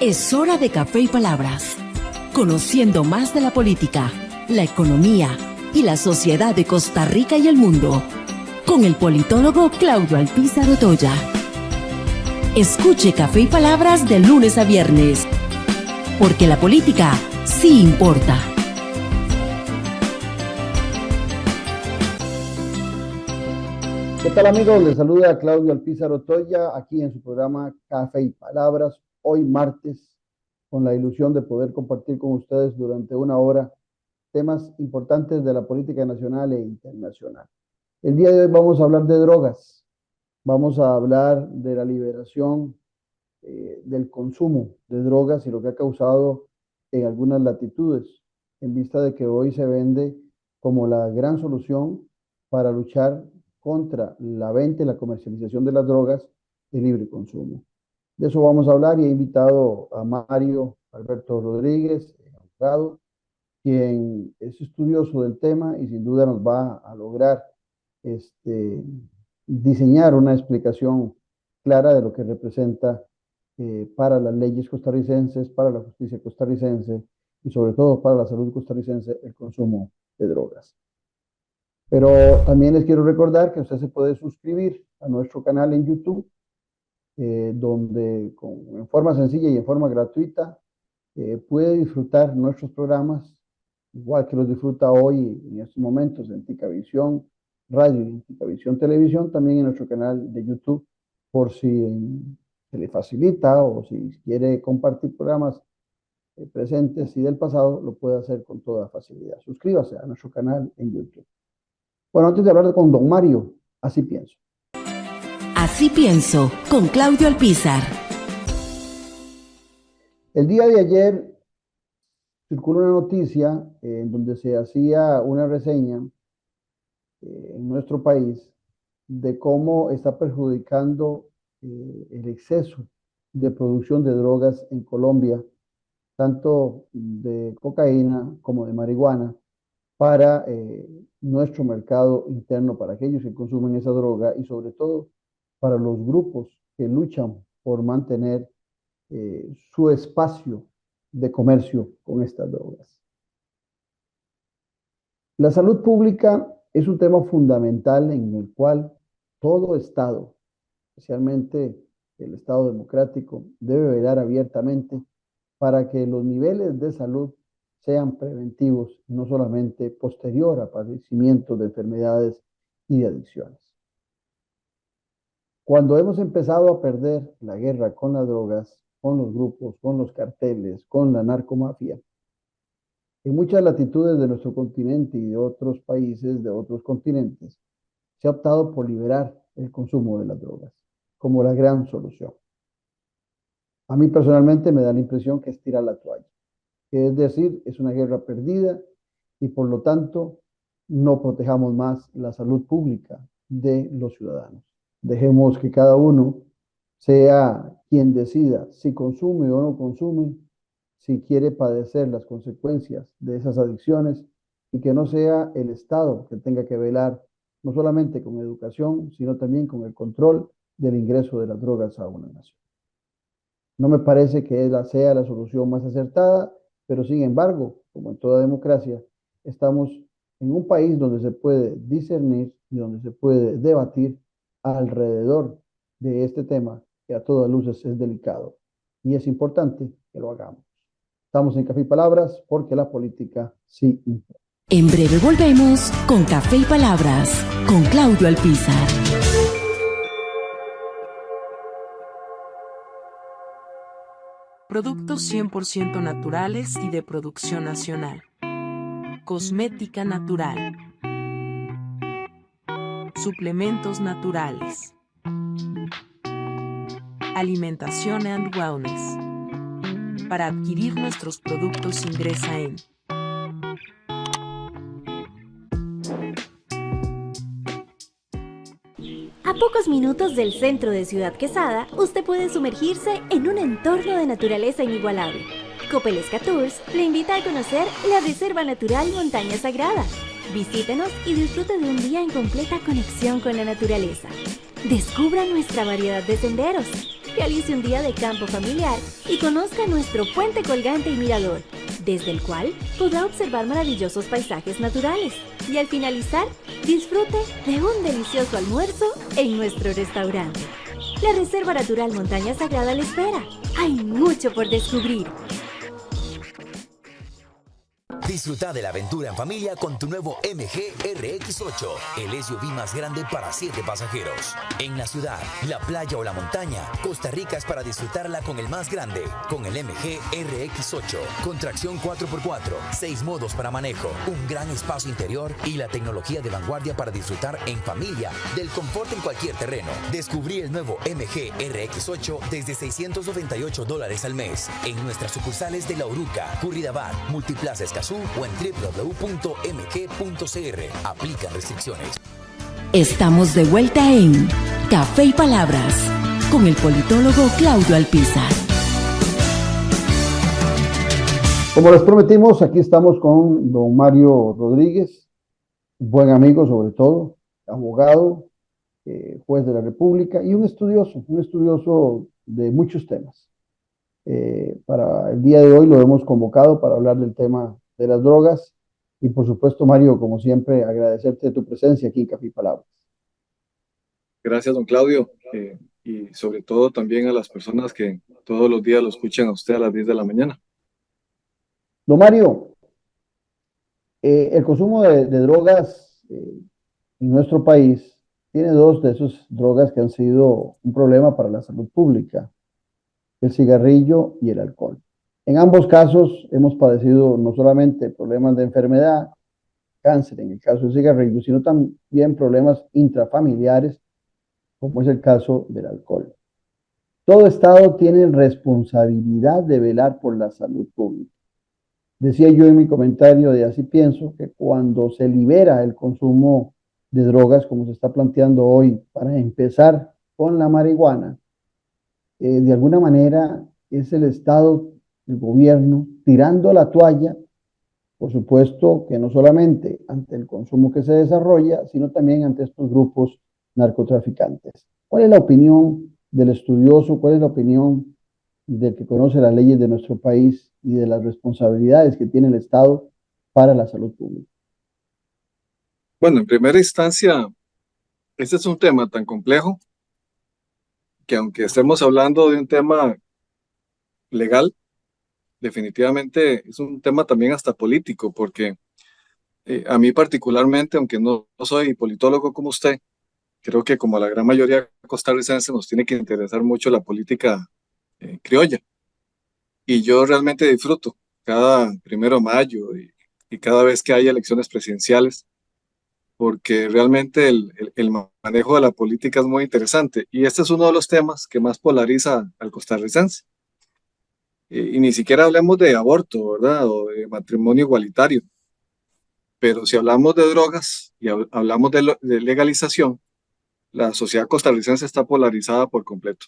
Es hora de Café y Palabras, conociendo más de la política, la economía y la sociedad de Costa Rica y el mundo, con el politólogo Claudio Alpizar Otoya. Escuche Café y Palabras de lunes a viernes, porque la política sí importa. ¿Qué tal, amigos? Les saluda Claudio Alpizar Otoya aquí en su programa Café y Palabras, hoy martes, con la ilusión de poder compartir con ustedes durante una hora temas importantes de la política nacional e internacional. El día de hoy vamos a hablar de drogas, vamos a hablar de la liberación del consumo de drogas y lo que ha causado en algunas latitudes, en vista de que hoy se vende como la gran solución para luchar contra la venta y la comercialización de las drogas de libre consumo. De eso vamos a hablar y he invitado a Mario Alberto Rodríguez, abogado, quien es estudioso del tema y sin duda nos va a lograr diseñar una explicación clara de lo que representa para las leyes costarricenses, para la justicia costarricense y sobre todo para la salud costarricense el consumo de drogas. Pero también les quiero recordar que usted se puede suscribir a nuestro canal en YouTube, donde en forma sencilla y en forma gratuita puede disfrutar nuestros programas, igual que los disfruta hoy en estos momentos en Ticavisión Radio y en Ticavisión Televisión, también en nuestro canal de YouTube, por si se le facilita o si quiere compartir programas presentes y del pasado, lo puede hacer con toda facilidad. Suscríbase a nuestro canal en YouTube. Bueno, antes de hablar con don Mario, así pienso. Así pienso, con Claudio Alpizar. El día de ayer circuló una noticia en donde se hacía una reseña en nuestro país de cómo está perjudicando el exceso de producción de drogas en Colombia, tanto de cocaína como de marihuana, para nuestro mercado interno, para aquellos que consumen esa droga y sobre todo para los grupos que luchan por mantener su espacio de comercio con estas drogas. La salud pública es un tema fundamental en el cual todo Estado, especialmente el Estado democrático, debe velar abiertamente para que los niveles de salud sean preventivos y no solamente posterior a padecimientos de enfermedades y de adicciones. Cuando hemos empezado a perder la guerra con las drogas, con los grupos, con los carteles, con la narcomafia, en muchas latitudes de nuestro continente y de otros países, de otros continentes, se ha optado por liberar el consumo de las drogas como la gran solución. A mí personalmente me da la impresión que es tirar la toalla, que es decir, es una guerra perdida y por lo tanto no protejamos más la salud pública de los ciudadanos. Dejemos que cada uno sea quien decida si consume o no consume, si quiere padecer las consecuencias de esas adicciones y que no sea el Estado que tenga que velar no solamente con educación, sino también con el control del ingreso de las drogas a una nación. No me parece que sea la solución más acertada, pero sin embargo, como en toda democracia, estamos en un país donde se puede discernir y donde se puede debatir alrededor de este tema que a todas luces es delicado y es importante que lo hagamos. Estamos en Café y Palabras porque la política sí importa. En breve volvemos con Café y Palabras con Claudio Alpizar. Productos 100% naturales y de producción nacional. Cosmética natural. Suplementos naturales. Alimentación and Wellness. Para adquirir nuestros productos ingresa en A pocos minutos del centro de Ciudad Quesada, usted puede sumergirse en un entorno de naturaleza inigualable. Copelesca Tours le invita a conocer la Reserva Natural Montaña Sagrada. Visítenos y disfrute de un día en completa conexión con la naturaleza. Descubra nuestra variedad de senderos, realice un día de campo familiar y conozca nuestro puente colgante y mirador, desde el cual podrá observar maravillosos paisajes naturales. Y al finalizar, disfrute de un delicioso almuerzo en nuestro restaurante. La Reserva Natural Montaña Sagrada le espera. Hay mucho por descubrir. Disfruta de la aventura en familia con tu nuevo MG RX8, el SUV más grande para 7 pasajeros. En la ciudad, la playa o la montaña, Costa Rica es para disfrutarla con el más grande, con el MG RX8, con tracción 4x4, 6 modos para manejo, un gran espacio interior y la tecnología de vanguardia para disfrutar en familia del confort en cualquier terreno. Descubrí el nuevo MG RX8 desde $698 al mes en nuestras sucursales de La Uruca, Curridabat, Multiplaza Escazú o en www.mg.cr. Aplican restricciones. Estamos de vuelta en Café y Palabras con el politólogo Claudio Alpizar. Como les prometimos, aquí estamos con don Mario Rodríguez, buen amigo sobre todo, abogado, juez de la República y un estudioso de muchos temas. Para el día de hoy lo hemos convocado para hablar del tema de las drogas y por supuesto, Mario, como siempre, agradecerte tu presencia aquí en Café y Palabras. Gracias, don Claudio, y sobre todo también a las personas que todos los días lo escuchan a usted a las 10 de la mañana. Don Mario, el consumo de drogas en nuestro país tiene dos de esas drogas que han sido un problema para la salud pública: el cigarrillo y el alcohol. En ambos casos hemos padecido no solamente problemas de enfermedad, cáncer en el caso del cigarrillo, sino también problemas intrafamiliares, como es el caso del alcohol. Todo Estado tiene responsabilidad de velar por la salud pública. Decía yo en mi comentario de Así Pienso que cuando se libera el consumo de drogas, como se está planteando hoy, para empezar con la marihuana, de alguna manera es el Estado, el gobierno, tirando la toalla, por supuesto que no solamente ante el consumo que se desarrolla, sino también ante estos grupos narcotraficantes. ¿Cuál es la opinión del estudioso? ¿Cuál es la opinión del que conoce las leyes de nuestro país y de las responsabilidades que tiene el Estado para la salud pública? Bueno, en primera instancia, este es un tema tan complejo que aunque estemos hablando de un tema legal, definitivamente es un tema también hasta político, porque a mí particularmente, aunque no soy politólogo como usted, creo que como a la gran mayoría costarricense nos tiene que interesar mucho la política criolla. Y yo realmente disfruto cada 1 de mayo y cada vez que hay elecciones presidenciales, porque realmente el manejo de la política es muy interesante. Y este es uno de los temas que más polariza al costarricense. Y ni siquiera hablemos de aborto, ¿verdad? O de matrimonio igualitario. Pero si hablamos de drogas y hablamos de legalización, la sociedad costarricense está polarizada por completo.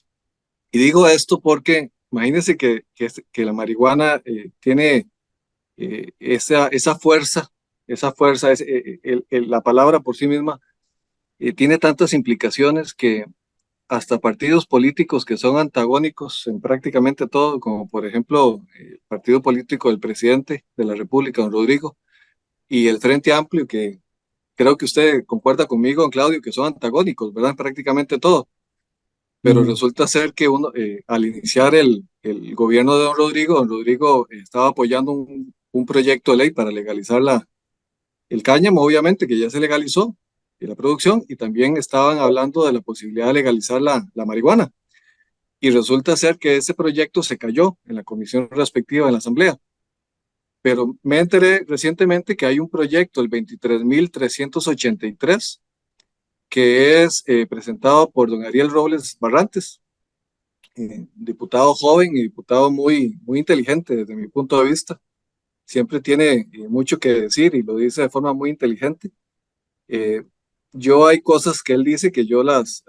Y digo esto porque imagínense que la marihuana tiene esa fuerza, la palabra por sí misma tiene tantas implicaciones que hasta partidos políticos que son antagónicos en prácticamente todo, como por ejemplo el partido político del presidente de la República, don Rodrigo, y el Frente Amplio, que creo que usted concuerda conmigo, don Claudio, que son antagónicos, ¿verdad? En prácticamente todo. Pero resulta ser que al iniciar el gobierno de don Rodrigo estaba apoyando un proyecto de ley para legalizar el cáñamo, obviamente, que ya se legalizó, y la producción, y también estaban hablando de la posibilidad de legalizar la marihuana. Y resulta ser que ese proyecto se cayó en la comisión respectiva en la Asamblea. Pero me enteré recientemente que hay un proyecto, el 23.383, que es presentado por don Ariel Robles Barrantes, diputado joven y diputado muy inteligente desde mi punto de vista. Siempre tiene mucho que decir y lo dice de forma muy inteligente. Yo hay cosas que él dice que yo las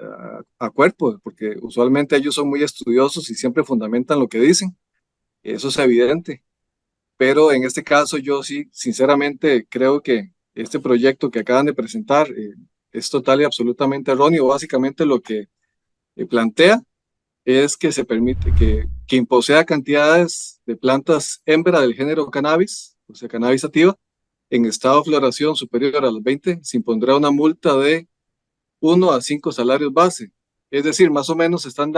acuerpo, porque usualmente ellos son muy estudiosos y siempre fundamentan lo que dicen. Eso es evidente. Pero en este caso yo sí, sinceramente, creo que este proyecto que acaban de presentar es total y absolutamente erróneo. Básicamente lo que plantea es que se permite que quien posea cantidades de plantas hembra del género cannabis, o sea, cannabis sativa, en estado de floración superior a los 20, se impondrá una multa de 1 a 5 salarios base. Es decir, más o menos están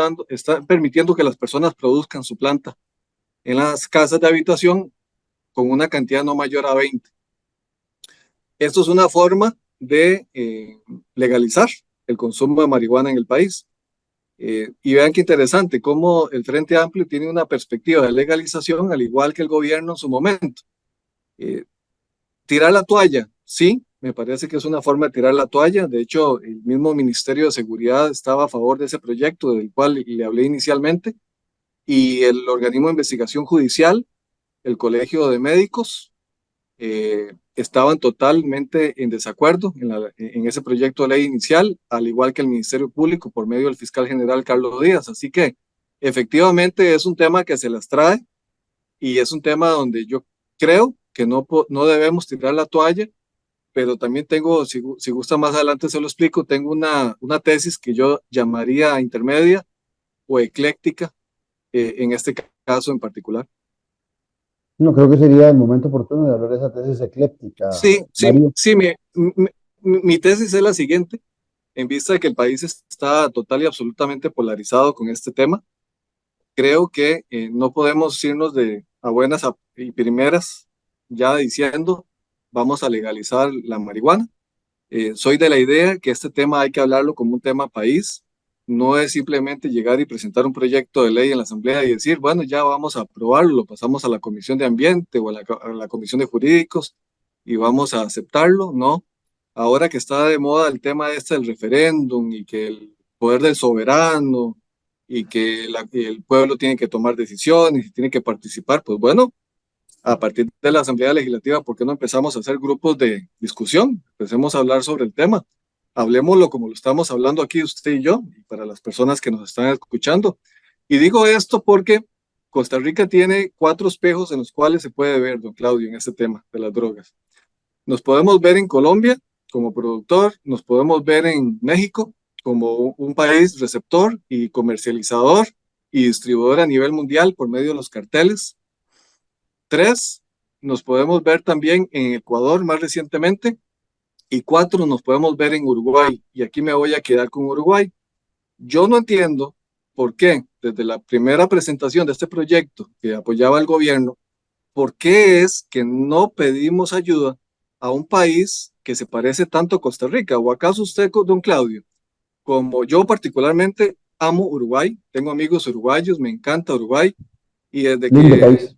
permitiendo que las personas produzcan su planta en las casas de habitación con una cantidad no mayor a 20. Esto es una forma de legalizar el consumo de marihuana en el país. Y vean qué interesante, cómo el Frente Amplio tiene una perspectiva de legalización, al igual que el gobierno en su momento. Tirar la toalla, sí, me parece que es una forma de tirar la toalla. De hecho, el mismo Ministerio de Seguridad estaba a favor de ese proyecto del cual le hablé inicialmente, y el organismo de investigación judicial, el Colegio de Médicos, estaban totalmente en desacuerdo en ese proyecto de ley inicial, al igual que el Ministerio Público por medio del fiscal general Carlos Díaz. Así que efectivamente es un tema que se las trae y es un tema donde yo creo que no debemos tirar la toalla, pero también tengo, si gusta más adelante se lo explico, tengo una tesis que yo llamaría intermedia o ecléctica en este caso en particular. No, creo que sería el momento oportuno de hablar de esa tesis ecléptica, Mario. Sí, mi tesis es la siguiente, en vista de que el país está total y absolutamente polarizado con este tema. Creo que no podemos irnos a buenas y primeras ya diciendo vamos a legalizar la marihuana. Soy de la idea que este tema hay que hablarlo como un tema país. No es simplemente llegar y presentar un proyecto de ley en la Asamblea y decir, bueno, ya vamos a aprobarlo, lo pasamos a la Comisión de Ambiente o a la Comisión de Jurídicos y vamos a aceptarlo. No. Ahora que está de moda el tema del referéndum y que el poder del soberano y que el pueblo tiene que tomar decisiones y tiene que participar, pues bueno, a partir de la Asamblea Legislativa, ¿por qué no empezamos a hacer grupos de discusión? Empecemos a hablar sobre el tema. Hablemoslo como lo estamos hablando aquí usted y yo, y para las personas que nos están escuchando. Y digo esto porque Costa Rica tiene 4 espejos en los cuales se puede ver, don Claudio, en este tema de las drogas. Nos podemos ver en Colombia como productor, nos podemos ver en México como un país receptor y comercializador y distribuidor a nivel mundial por medio de los carteles. 3, nos podemos ver también en Ecuador más recientemente. Y 4, nos podemos ver en Uruguay. Y aquí me voy a quedar con Uruguay. Yo no entiendo por qué, desde la primera presentación de este proyecto que apoyaba el gobierno, por qué es que no pedimos ayuda a un país que se parece tanto a Costa Rica. ¿O acaso usted, don Claudio, como yo particularmente amo Uruguay, tengo amigos uruguayos, me encanta Uruguay, y desde Lindo país.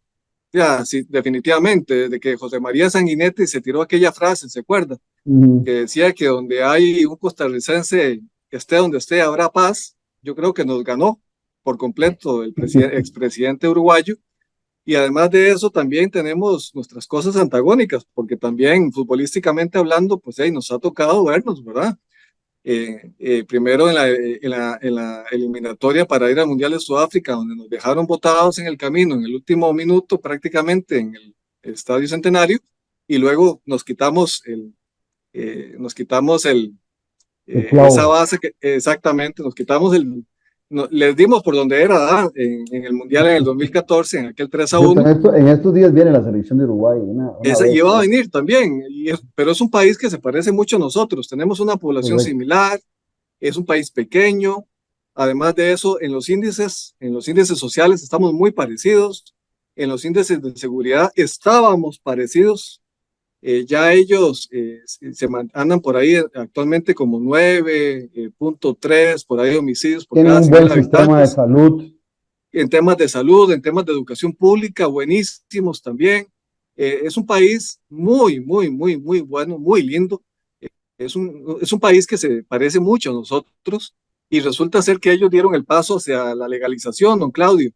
Ya, sí, definitivamente, desde que José María Sanguinetti se tiró aquella frase, ¿se acuerda? Que decía que donde hay un costarricense, esté donde esté, habrá paz. Yo creo que nos ganó por completo el expresidente uruguayo. Y además de eso, también tenemos nuestras cosas antagónicas, porque también futbolísticamente hablando, pues nos ha tocado vernos, ¿verdad? Primero en la eliminatoria para ir al Mundial de Sudáfrica, donde nos dejaron botados en el camino, en el último minuto prácticamente en el Estadio Centenario, y luego nos quitamos esa base, exactamente, nos quitamos les dimos por donde era en el Mundial en el 2014, en aquel 3-1. En estos días viene la selección de Uruguay. Esa iba a venir también, pero es un país que se parece mucho a nosotros, tenemos una población similar, es un país pequeño, además de eso, en los índices sociales estamos muy parecidos, en los índices de seguridad estábamos parecidos. Ya ellos andan por ahí actualmente como 9.3 por ahí homicidios por cada 100,000 habitantes. Tienen un buen sistema de salud. En temas de salud, en temas de educación pública, buenísimos también. Es un país muy, muy, muy, muy bueno, muy lindo. Es un país que se parece mucho a nosotros y resulta ser que ellos dieron el paso hacia la legalización, don Claudio.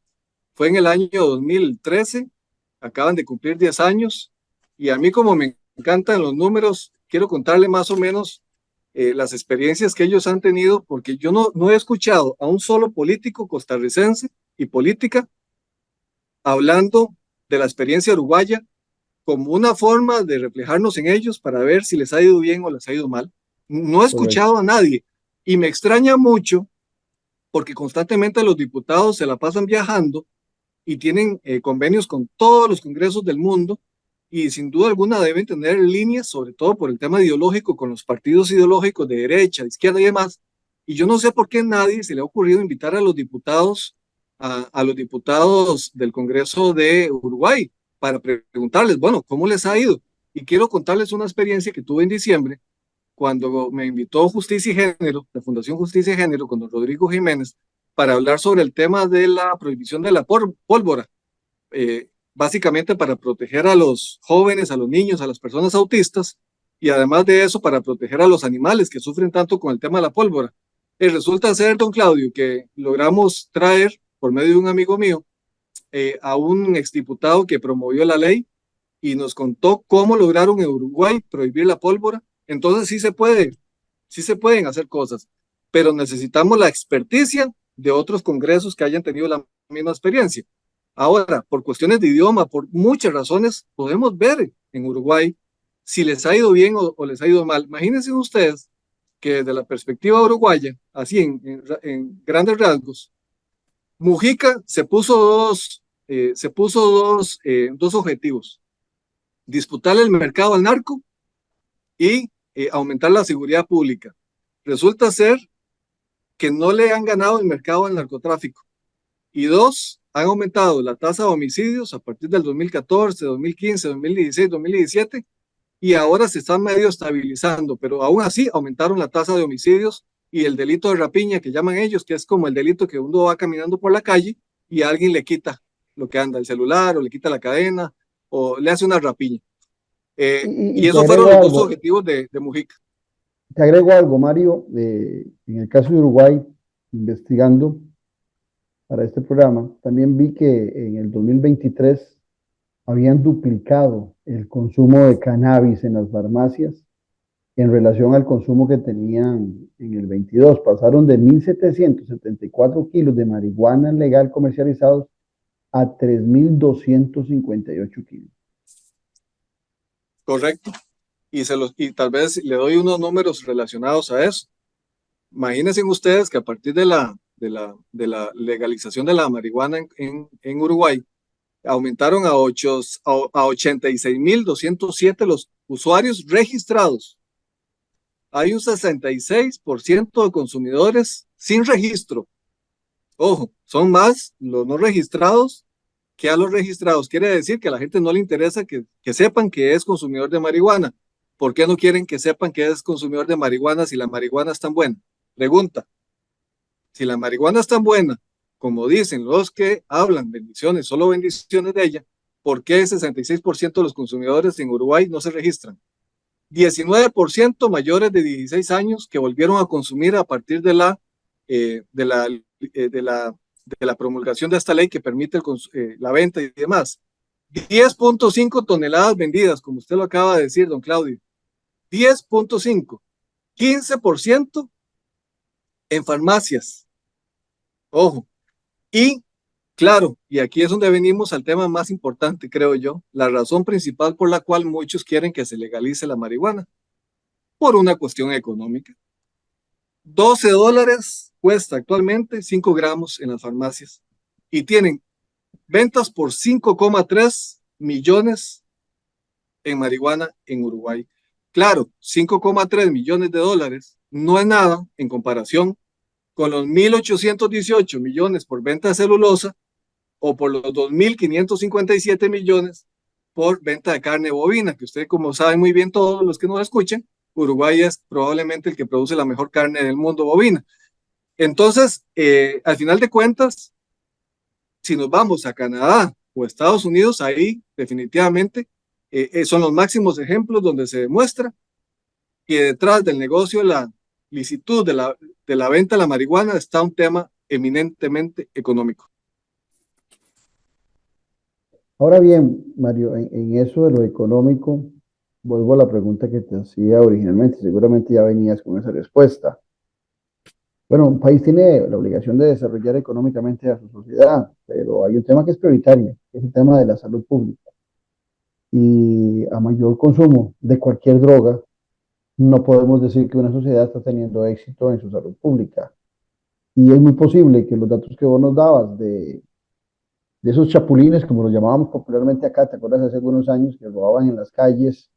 Fue en el año 2013, acaban de cumplir 10 años. Y a mí, como me encantan los números, quiero contarle más o menos las experiencias que ellos han tenido, porque yo no he escuchado a un solo político costarricense y política hablando de la experiencia uruguaya como una forma de reflejarnos en ellos para ver si les ha ido bien o les ha ido mal. No he escuchado a nadie. Y me extraña mucho porque constantemente los diputados se la pasan viajando y tienen convenios con todos los congresos del mundo y sin duda alguna deben tener líneas, sobre todo por el tema ideológico, con los partidos ideológicos de derecha, de izquierda y demás. Y yo no sé por qué a nadie se le ha ocurrido invitar a los diputados, a los diputados del Congreso de Uruguay para preguntarles, bueno, ¿cómo les ha ido? Y quiero contarles una experiencia que tuve en diciembre cuando me invitó Justicia y Género, la Fundación Justicia y Género, con don Rodrigo Jiménez, para hablar sobre el tema de la prohibición de la pólvora, básicamente para proteger a los jóvenes, a los niños, a las personas autistas, y además de eso, para proteger a los animales que sufren tanto con el tema de la pólvora. Resulta ser, don Claudio, que logramos traer, por medio de un amigo mío, a un exdiputado que promovió la ley y nos contó cómo lograron en Uruguay prohibir la pólvora. Entonces sí se pueden hacer cosas, pero necesitamos la experticia de otros congresos que hayan tenido la misma experiencia. Ahora, por cuestiones de idioma, por muchas razones, podemos ver en Uruguay si les ha ido bien o les ha ido mal. Imagínense ustedes que desde la perspectiva uruguaya, así en grandes rasgos, Mujica se puso dos objetivos: disputarle el mercado al narco y aumentar la seguridad pública. Resulta ser que no le han ganado el mercado al narcotráfico. Y dos, han aumentado la tasa de homicidios a partir del 2014, 2015, 2016, 2017, y ahora se están medio estabilizando, pero aún así aumentaron la tasa de homicidios y el delito de rapiña, que llaman ellos, que es como el delito que uno va caminando por la calle y a alguien le quita lo que anda, el celular, o le quita la cadena, o le hace una rapiña. Y esos fueron los dos objetivos de Mujica. Te agrego algo, Mario. En el caso de Uruguay, investigando para este programa, también vi que en el 2023 habían duplicado el consumo de cannabis en las farmacias en relación al consumo que tenían en el 22. Pasaron de 1.774 kilos de marihuana legal comercializados a 3.258 kilos. Correcto. Y tal vez le doy unos números relacionados a eso. Imagínense ustedes que a partir de la legalización de la marihuana en Uruguay, aumentaron a 86.207 los usuarios registrados. Hay un 66% de consumidores sin registro. Ojo, son más los no registrados que a los registrados. Quiere decir que a la gente no le interesa que sepan que es consumidor de marihuana. ¿Por qué no quieren que sepan que es consumidor de marihuana si la marihuana es tan buena? Pregunta. Si la marihuana es tan buena, como dicen los que hablan bendiciones, solo bendiciones de ella, ¿por qué el 66% de los consumidores en Uruguay no se registran? 19% mayores de 16 años que volvieron a consumir a partir de la promulgación de esta ley que permite la venta y demás. 10.5 toneladas vendidas, como usted lo acaba de decir, don Claudio. 10.5. 15% en farmacias. Ojo. Y claro, y aquí es donde venimos al tema más importante, creo yo, la razón principal por la cual muchos quieren que se legalice la marihuana, por una cuestión económica. $12 cuesta actualmente 5 gramos en las farmacias y tienen ventas por 5,3 millones en marihuana en Uruguay. Claro, 5,3 millones de dólares no es nada en comparación con los 1.818 millones por venta de celulosa o por los 2.557 millones por venta de carne bovina, que usted, como saben muy bien todos los que nos escuchan, Uruguay es probablemente el que produce la mejor carne del mundo bovina. Entonces, al final de cuentas, si nos vamos a Canadá o Estados Unidos, ahí definitivamente son los máximos ejemplos donde se demuestra que detrás del negocio de la licitud de la venta de la marihuana está un tema eminentemente económico. Ahora bien, Mario, en eso de lo económico, vuelvo a la pregunta que te hacía originalmente. Seguramente ya venías con esa respuesta. Bueno, un país tiene la obligación de desarrollar económicamente a su sociedad, pero hay un tema que es prioritario, que es el tema de la salud pública. Y a mayor consumo de cualquier droga, no podemos decir que una sociedad está teniendo éxito en su salud pública. Y es muy posible que los datos que vos nos dabas de esos chapulines, como los llamábamos popularmente acá, ¿te acuerdas hace algunos años que robaban en las calles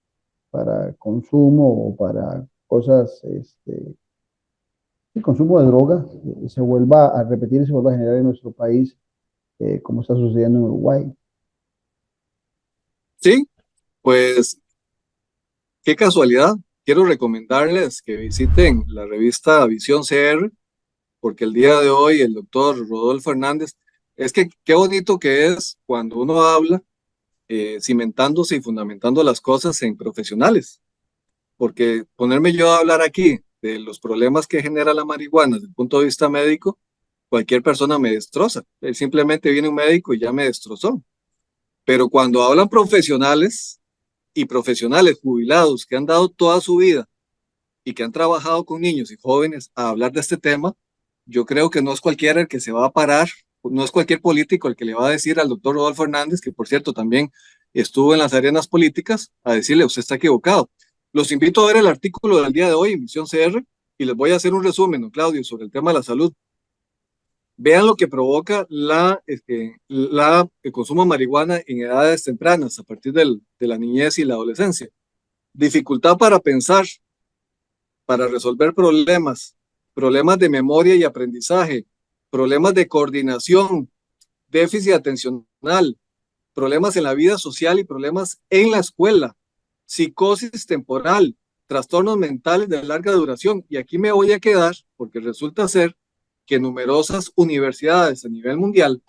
para consumo o para cosas, el consumo de droga, se vuelva a repetir y se vuelva a generar en nuestro país, como está sucediendo en Uruguay? Sí, pues qué casualidad. Quiero recomendarles que visiten la revista Visión CR, porque el día de hoy el doctor Rodolfo Hernández, es que qué bonito que es cuando uno habla cimentándose y fundamentando las cosas en profesionales, porque ponerme yo a hablar aquí de los problemas que genera la marihuana desde el punto de vista médico, cualquier persona me destroza. Simplemente viene un médico y ya me destrozó. Pero cuando hablan profesionales y profesionales jubilados que han dado toda su vida y que han trabajado con niños y jóvenes a hablar de este tema, yo creo que no es cualquiera el que se va a parar, no es cualquier político el que le va a decir al doctor Rodolfo Hernández, que por cierto también estuvo en las arenas políticas, a decirle, usted está equivocado. Los invito a ver el artículo del día de hoy en Misión CR y les voy a hacer un resumen, don Claudio, sobre el tema de la salud. Vean lo que provoca el consumo de marihuana en edades tempranas, a partir de la niñez y la adolescencia. Dificultad para pensar, para resolver problemas, problemas de memoria y aprendizaje, problemas de coordinación, déficit atencional, problemas en la vida social y problemas en la escuela, psicosis temporal, trastornos mentales de larga duración. Y aquí me voy a quedar porque resulta que numerosas universidades a nivel mundial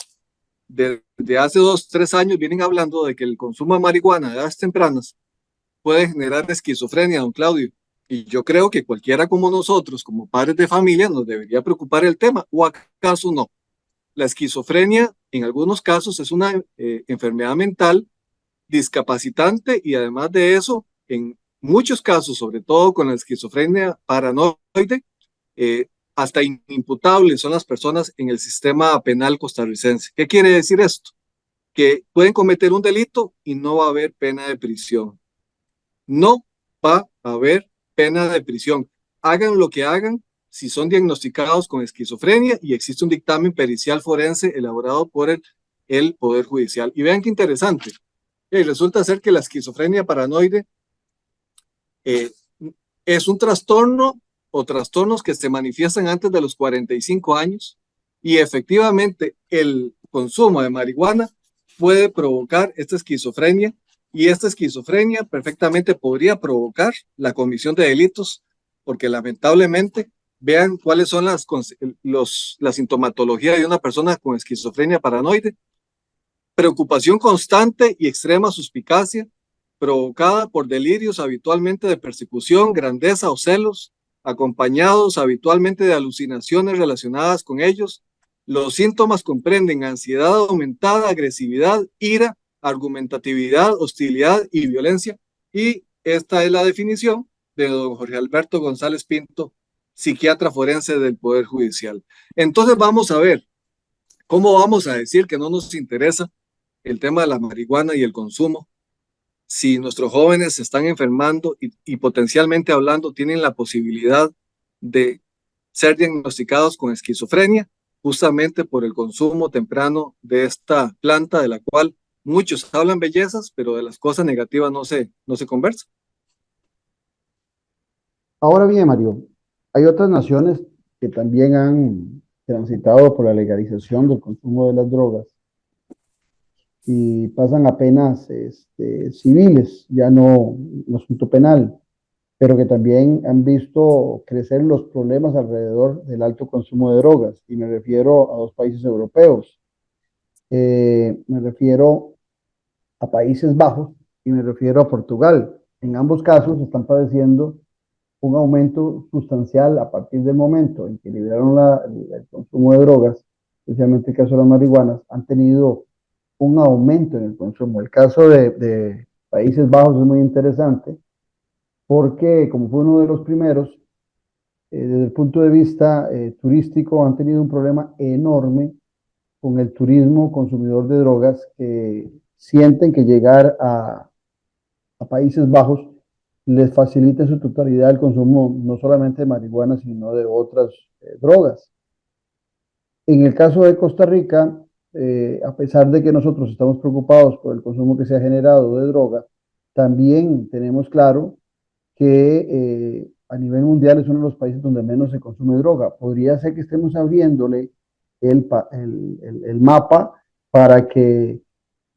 desde hace 2, 3 años vienen hablando de que el consumo de marihuana a edades tempranas puede generar esquizofrenia, don Claudio. Y yo creo que cualquiera como nosotros, como padres de familia, nos debería preocupar el tema, o acaso no. La esquizofrenia en algunos casos es una enfermedad mental discapacitante y además de eso, en muchos casos, sobre todo con la esquizofrenia paranoide, hasta inimputables son las personas en el sistema penal costarricense. ¿Qué quiere decir esto? Que pueden cometer un delito y no va a haber pena de prisión. No va a haber pena de prisión. Hagan lo que hagan, si son diagnosticados con esquizofrenia y existe un dictamen pericial forense elaborado por el Poder Judicial. Y vean qué interesante. Resulta ser que la esquizofrenia paranoide eh, es un trastorno o trastornos que se manifiestan antes de los 45 años y efectivamente el consumo de marihuana puede provocar esta esquizofrenia y esta esquizofrenia perfectamente podría provocar la comisión de delitos porque lamentablemente vean cuáles son la sintomatología de una persona con esquizofrenia paranoide: preocupación constante y extrema suspicacia provocada por delirios habitualmente de persecución, grandeza o celos, acompañados habitualmente de alucinaciones relacionadas con ellos. Los síntomas comprenden ansiedad aumentada, agresividad, ira, argumentatividad, hostilidad y violencia. Y esta es la definición de don Jorge Alberto González Pinto, psiquiatra forense del Poder Judicial. Entonces vamos a ver, ¿cómo vamos a decir que no nos interesa el tema de la marihuana y el consumo si nuestros jóvenes se están enfermando y potencialmente hablando tienen la posibilidad de ser diagnosticados con esquizofrenia justamente por el consumo temprano de esta planta de la cual muchos hablan bellezas, pero de las cosas negativas no se conversa? Ahora bien, Mario, hay otras naciones que también han transitado por la legalización del consumo de las drogas y pasan a penas civiles, ya no asunto penal, pero que también han visto crecer los problemas alrededor del alto consumo de drogas. Y me refiero a dos países europeos. Me refiero a Países Bajos y me refiero a Portugal. En ambos casos están padeciendo un aumento sustancial a partir del momento en que liberaron el consumo de drogas, especialmente el caso de las marihuanas, han tenido un aumento en el consumo. El caso de Países Bajos es muy interesante porque como fue uno de los primeros, desde el punto de vista turístico han tenido un problema enorme con el turismo consumidor de drogas que sienten que llegar a Países Bajos les facilita en su totalidad el consumo no solamente de marihuana, sino de otras drogas. En el caso de Costa Rica, a pesar de que nosotros estamos preocupados por el consumo que se ha generado de droga, también tenemos claro que a nivel mundial es uno de los países donde menos se consume droga. Podría ser que estemos abriéndole el mapa para que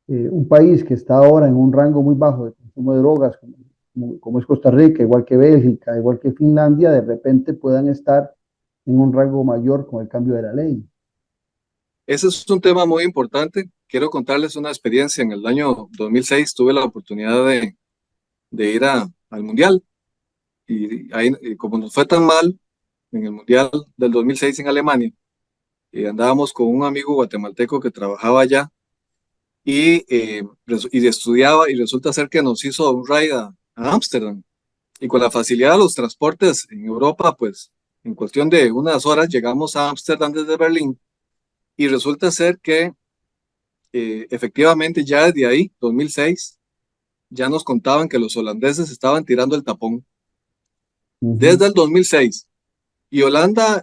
un país que está ahora en un rango muy bajo de consumo de drogas, como es Costa Rica, igual que Bélgica, igual que Finlandia, de repente puedan estar en un rango mayor con el cambio de la ley. Ese es un tema muy importante. Quiero contarles una experiencia. En el año 2006 tuve la oportunidad de ir al Mundial y ahí, como nos fue tan mal en el Mundial del 2006 en Alemania, andábamos con un amigo guatemalteco que trabajaba allá y estudiaba y resulta ser que nos hizo un ride a Ámsterdam. Y con la facilidad de los transportes en Europa, pues en cuestión de unas horas llegamos a Ámsterdam desde Berlín y resulta ser que efectivamente ya desde ahí, 2006, ya nos contaban que los holandeses estaban tirando el tapón desde el 2006. Y Holanda,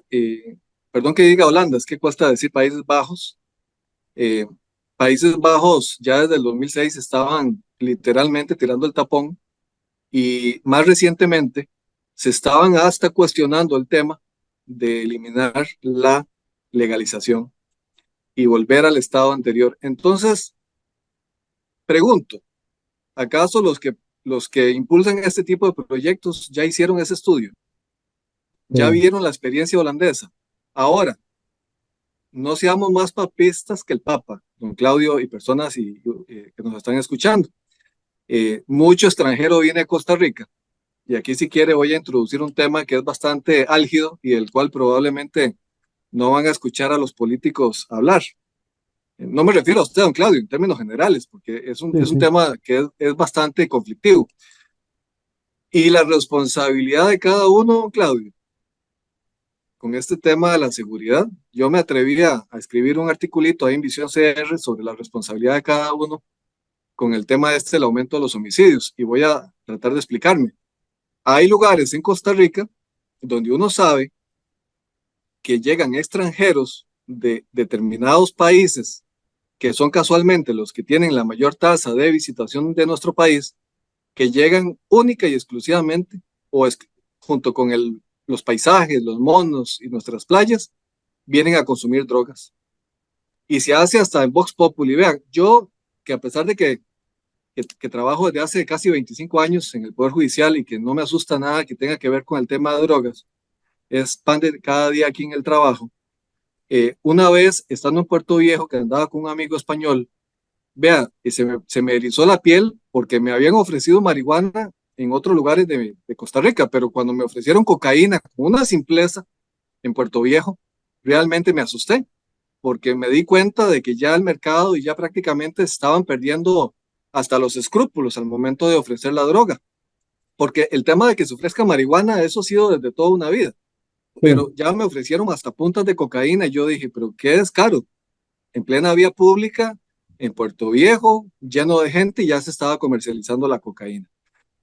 perdón que diga Holanda, es que cuesta decir Países Bajos. eh, Países Bajos ya desde el 2006 estaban literalmente tirando el tapón y más recientemente se estaban hasta cuestionando el tema de eliminar la legalización y volver al estado anterior. Entonces, pregunto, ¿acaso los que impulsan este tipo de proyectos ya hicieron ese estudio? ¿Ya Sí, vieron la experiencia holandesa? Ahora, no seamos más papistas que el Papa, don Claudio y personas que nos están escuchando. Mucho extranjero viene a Costa Rica y aquí si quiere voy a introducir un tema que es bastante álgido y del cual probablemente no van a escuchar a los políticos hablar. No me refiero a usted, don Claudio, en términos generales, porque sí, es un sí. tema que es bastante conflictivo. Y la responsabilidad de cada uno, don Claudio, con este tema de la seguridad, yo me atreví a escribir un articulito ahí en Visión CR sobre la responsabilidad de cada uno con el tema el aumento de los homicidios. Y voy a tratar de explicarme. Hay lugares en Costa Rica donde uno sabe que llegan extranjeros de determinados países que son casualmente los que tienen la mayor tasa de visitación de nuestro país, que llegan única y exclusivamente o es, junto con los paisajes, los monos y nuestras playas, vienen a consumir drogas. Y se hace hasta en Vox Populi. Vean, yo que a pesar de que trabajo desde hace casi 25 años en el Poder Judicial y que no me asusta nada que tenga que ver con el tema de drogas, es pan de cada día aquí en el trabajo. Una vez, estando en Puerto Viejo, que andaba con un amigo español, vea, se me erizó la piel porque me habían ofrecido marihuana en otros lugares de Costa Rica, pero cuando me ofrecieron cocaína con una simpleza en Puerto Viejo, realmente me asusté porque me di cuenta de que ya el mercado y ya prácticamente estaban perdiendo hasta los escrúpulos al momento de ofrecer la droga, porque el tema de que se ofrezca marihuana, eso ha sido desde toda una vida, Sí. pero ya me ofrecieron hasta puntas de cocaína y yo dije, pero qué descaro, en plena vía pública, en Puerto Viejo, lleno de gente, y ya se estaba comercializando la cocaína.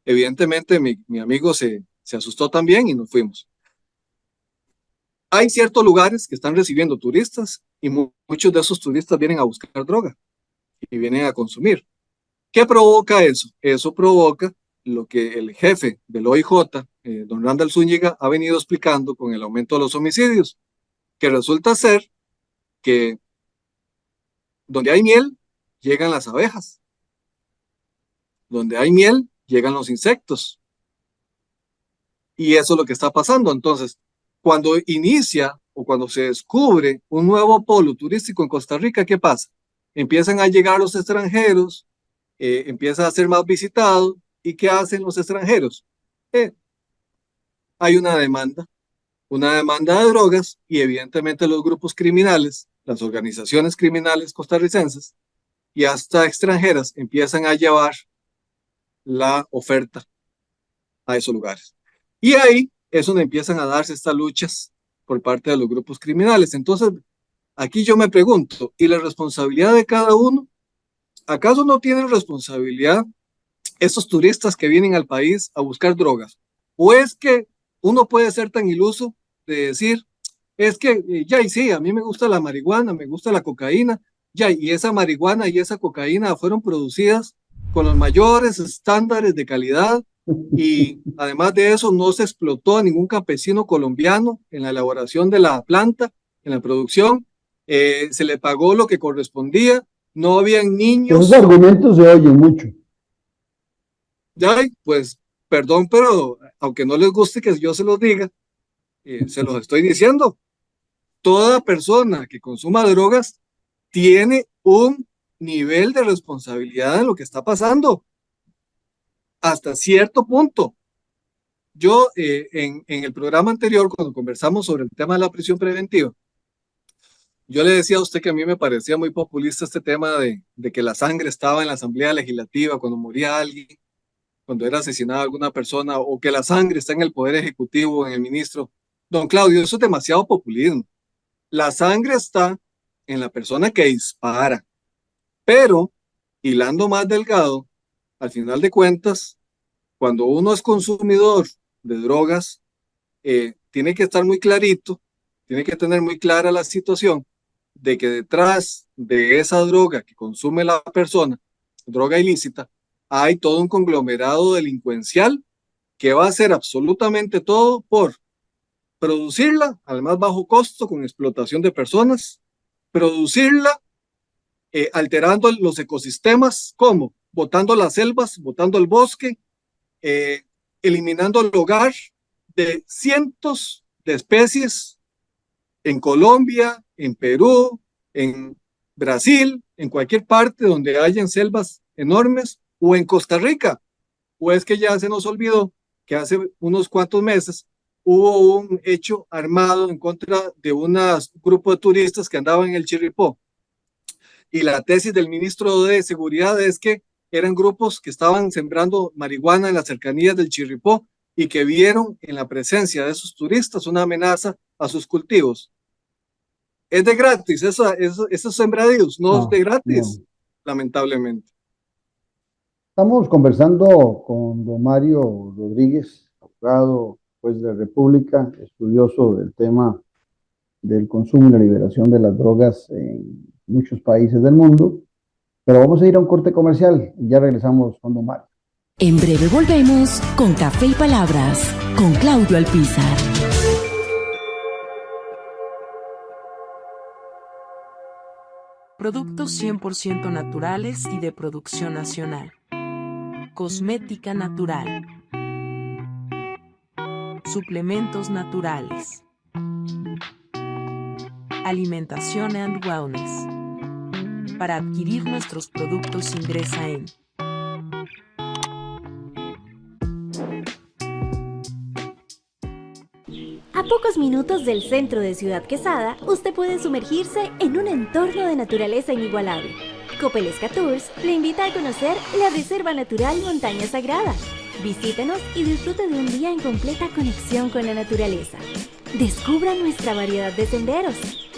Evidentemente, mi amigo se asustó también y nos fuimos. Hay ciertos lugares que están recibiendo turistas y muchos de esos turistas vienen a buscar droga y vienen a consumir. ¿Qué provoca eso? Eso provoca lo que el jefe del OIJ, don Randall Zúñiga, ha venido explicando con el aumento de los homicidios, que resulta ser que donde hay miel, llegan las abejas. Donde hay miel, llegan los insectos. Y eso es lo que está pasando. Entonces, cuando inicia o cuando se descubre un nuevo polo turístico en Costa Rica, ¿qué pasa? Empiezan a llegar los extranjeros, empieza a ser más visitado. ¿Y qué hacen los extranjeros? Eh, Hay una demanda de drogas y evidentemente los grupos criminales, las organizaciones criminales costarricenses y hasta extranjeras empiezan a llevar la oferta a esos lugares. Y ahí es donde empiezan a darse estas luchas por parte de los grupos criminales. Entonces, aquí yo me pregunto, ¿y la responsabilidad de cada uno? ¿Acaso no tienen responsabilidad estos turistas que vienen al país a buscar drogas? ¿O es que uno puede ser tan iluso de decir, es que ya y sí, a mí me gusta la marihuana, me gusta la cocaína, ya, y esa marihuana y esa cocaína fueron producidas con los mayores estándares de calidad y además de eso no se explotó a ningún campesino colombiano en la elaboración de la planta, en la producción, se le pagó lo que correspondía, no habían niños. Esos argumentos se oyen mucho. Ya, pues, perdón, pero aunque no les guste que yo se los diga, se los estoy diciendo. Toda persona que consuma drogas tiene un nivel de responsabilidad en lo que está pasando, hasta cierto punto. Yo en el programa anterior, cuando conversamos sobre el tema de la prisión preventiva, yo le decía a usted que a mí me parecía muy populista este tema de que la sangre estaba en la Asamblea Legislativa cuando moría alguien, cuando era asesinada alguna persona, o que la sangre está en el Poder Ejecutivo, en el ministro. Don Claudio, eso es demasiado populismo. La sangre está en la persona que dispara, pero hilando más delgado, al final de cuentas, cuando uno es consumidor de drogas, tiene que estar muy clarito, tiene que tener muy clara la situación de que detrás de esa droga que consume la persona, droga ilícita, hay todo un conglomerado delincuencial que va a hacer absolutamente todo por producirla al más bajo costo con explotación de personas, producirla alterando los ecosistemas, como botando las selvas, botando el bosque, eliminando el hogar de cientos de especies en Colombia, en Perú, en Brasil, en cualquier parte donde hayan selvas enormes, o en Costa Rica. O es que ya se nos olvidó que hace unos cuantos meses hubo un hecho armado en contra de un grupo de turistas que andaban en el Chirripó. Y la tesis del ministro de Seguridad es que eran grupos que estaban sembrando marihuana en las cercanías del Chirripó y que vieron en la presencia de esos turistas una amenaza a sus cultivos. Es de gratis, esos sembradíos, no es de gratis, no. Lamentablemente. Estamos conversando con don Mario Rodríguez, abogado, juez de la República, estudioso del tema del consumo y la liberación de las drogas en muchos países del mundo. Pero vamos a ir a un corte comercial y ya regresamos con don Mario. En breve volvemos con Café y Palabras, con Claudio Alpizar. Productos 100% naturales y de producción nacional. Cosmética natural. Suplementos naturales. Alimentación and Wellness. Para adquirir nuestros productos ingresa en A pocos minutos del centro de Ciudad Quesada, usted puede sumergirse en un entorno de naturaleza inigualable. Copelesca Tours le invita a conocer la Reserva Natural Montaña Sagrada. Visítenos y disfrute de un día en completa conexión con la naturaleza. Descubra nuestra variedad de senderos,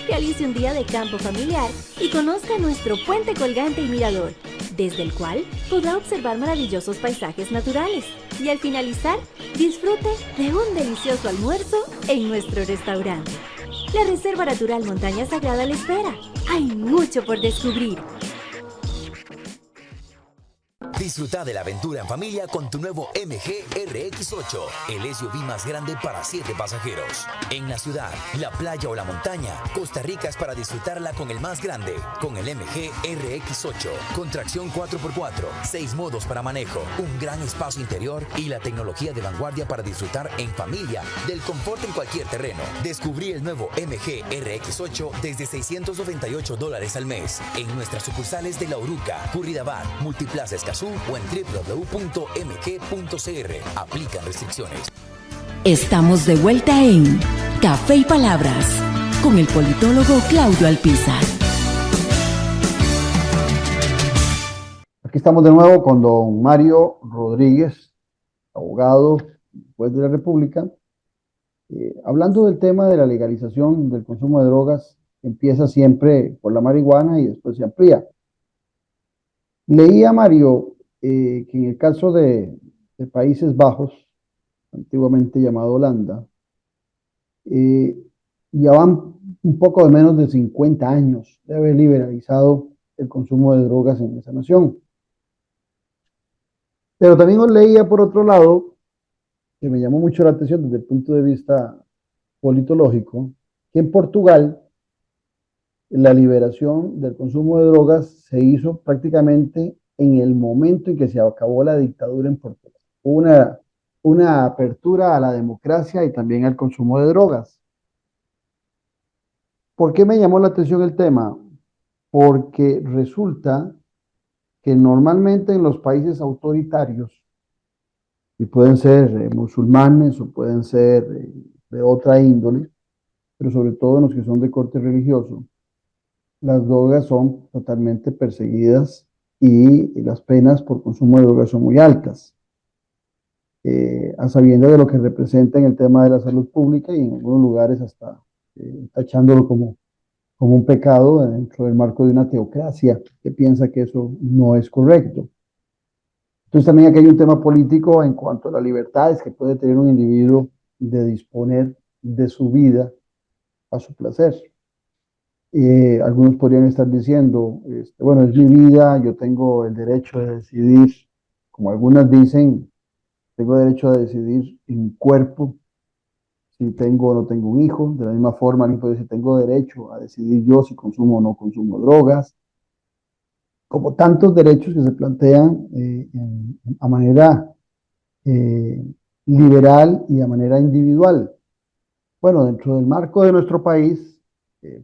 realice un día de campo familiar y conozca nuestro puente colgante y mirador, desde el cual podrá observar maravillosos paisajes naturales. Y al finalizar, disfrute de un delicioso almuerzo en nuestro restaurante. La Reserva Natural Montaña Sagrada le espera. Hay mucho por descubrir. Disfruta de la aventura en familia con tu nuevo MG RX8, el SUV más grande para 7 pasajeros. En la ciudad, la playa o la montaña, Costa Rica es para disfrutarla con el más grande, con el MG RX8, con tracción 4x4, 6 modos para manejo, un gran espacio interior y la tecnología de vanguardia para disfrutar en familia del confort en cualquier terreno. Descubrí el nuevo MG RX8 desde $698 al mes en nuestras sucursales de La Uruca, Curridabat, Multiplaza Escazú o en www.mg.cr. Aplican restricciones. Estamos de vuelta en Café y Palabras con el politólogo Claudio Alpizar. Aquí estamos de nuevo con don Mario Rodríguez, abogado, juez de la República. Hablando del tema de la legalización del consumo de drogas, empieza siempre por la marihuana y después se amplía. Leía, Mario, que en el caso de Países Bajos, antiguamente llamado Holanda, ya van un poco de menos de 50 años de haber liberalizado el consumo de drogas en esa nación. Pero también os leía por otro lado, que me llamó mucho la atención desde el punto de vista politológico, que en Portugal la liberación del consumo de drogas se hizo prácticamente en el momento en que se acabó la dictadura en Portugal. Hubo una apertura a la democracia y también al consumo de drogas. ¿Por qué me llamó la atención el tema? Porque resulta que normalmente en los países autoritarios, y pueden ser musulmanes o pueden ser de otra índole, pero sobre todo en los que son de corte religioso, las drogas son totalmente perseguidas y las penas por consumo de drogas son muy altas, a sabiendas de lo que representa en el tema de la salud pública y en algunos lugares hasta tachándolo como un pecado dentro del marco de una teocracia que piensa que eso no es correcto. Entonces también aquí hay un tema político en cuanto a las libertades que puede tener un individuo de disponer de su vida a su placer. Algunos podrían estar diciendo, bueno, es mi vida, yo tengo el derecho de decidir, como algunas dicen, tengo derecho a decidir en mi cuerpo si tengo o no tengo un hijo. De la misma forma, alguien puede decir, tengo derecho a decidir yo si consumo o no consumo drogas. Como tantos derechos que se plantean a manera eh, liberal y a manera individual. Bueno, dentro del marco de nuestro país,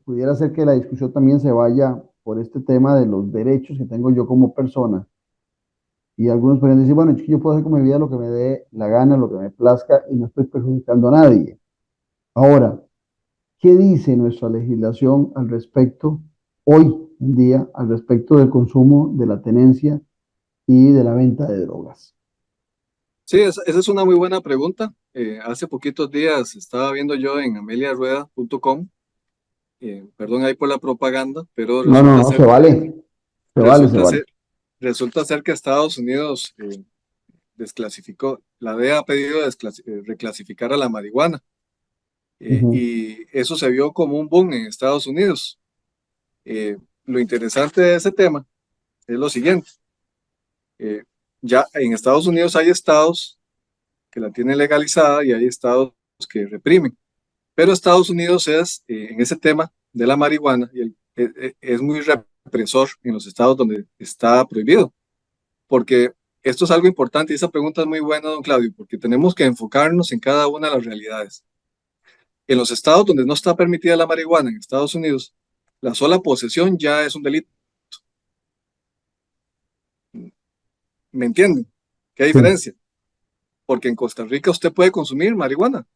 pudiera ser que la discusión también se vaya por este tema de los derechos que tengo yo como persona. Y algunos podrían decir, bueno, es que yo puedo hacer con mi vida lo que me dé la gana, lo que me plazca y no estoy perjudicando a nadie. Ahora, ¿qué dice nuestra legislación al respecto, hoy en día, al respecto del consumo, de la tenencia y de la venta de drogas? Sí, esa es una muy buena pregunta. Hace poquitos días estaba viendo yo en ameliarueda.com, perdón ahí por la propaganda, pero No, no, no, se vale, se vale, se resulta vale. ser, resulta ser que Estados Unidos desclasificó, la DEA ha pedido reclasificar a la marihuana, Ujú. y eso se vio como un boom en Estados Unidos. Lo interesante de ese tema es lo siguiente. eh, ya en Estados Unidos hay estados que la tienen legalizada y hay estados que reprimen. Pero Estados Unidos es, en ese tema de la marihuana, es muy represor en los estados donde está prohibido. Porque esto es algo importante y esa pregunta es muy buena, don Claudio, porque tenemos que enfocarnos en cada una de las realidades. En los estados donde no está permitida la marihuana, en Estados Unidos, la sola posesión ya es un delito. ¿Me entienden? ¿Qué Sí. diferencia? Porque en Costa Rica usted puede consumir marihuana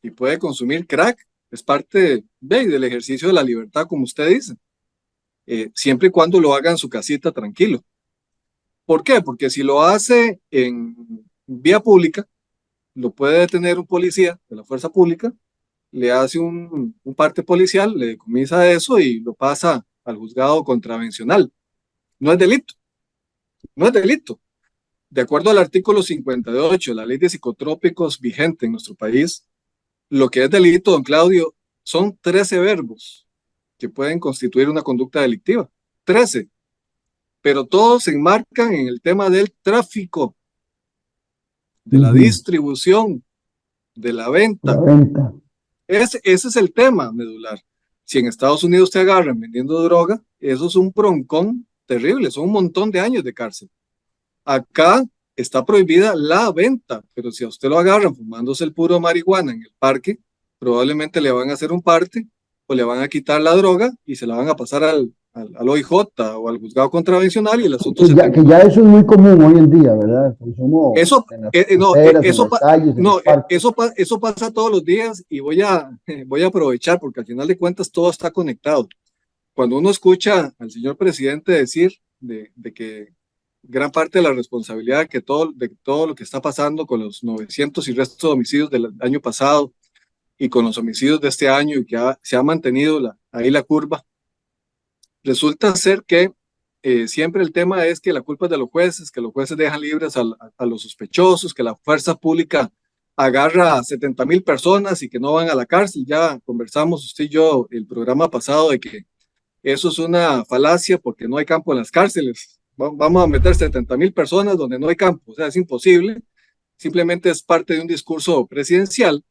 y puede consumir crack. Es parte del ejercicio de la libertad, como usted dice, siempre y cuando lo haga en su casita tranquilo. ¿Por qué? Porque si lo hace en vía pública, lo puede detener un policía de la fuerza pública, le hace un parte policial, le decomisa eso y lo pasa al juzgado contravencional. No es delito, no es delito. De acuerdo al artículo 58 de la ley de psicotrópicos vigente en nuestro país, lo que es delito, don Claudio, son 13 verbos que pueden constituir una conducta delictiva. 13, pero todos se enmarcan en el tema del tráfico, de la Ujú. distribución, de la La venta. venta. Ese es el tema medular. Si en Estados Unidos te agarran vendiendo droga, eso es un broncón terrible, son un montón de años de cárcel. Acá está prohibida la venta, pero si a usted lo agarran fumándose el puro marihuana en el parque, probablemente le van a hacer un parte o le van a quitar la droga y se la van a pasar al OIJ o al juzgado contravencional y el asunto se Que ya terminó. eso es muy común hoy en día, ¿verdad? El consumo Eso, en las no, aceras, en las calles, en los no, parques. eso pasa todos los días y voy a aprovechar porque al final de cuentas todo está conectado. Cuando uno escucha al señor presidente decir de que gran parte de la responsabilidad de todo lo que está pasando con los 900 y restos de homicidios del año pasado y con los homicidios de este año y que se ha mantenido ahí la curva, resulta ser que siempre el tema es que la culpa es de los jueces, que los jueces dejan libres a los sospechosos, que la fuerza pública agarra a 70,000 personas y que no van a la cárcel. Ya conversamos usted y yo el programa pasado de que eso es una falacia porque no hay campo en las cárceles. Vamos a meter 70,000 personas donde no hay campo, o sea, es imposible. Simplemente es parte de un discurso presidencial.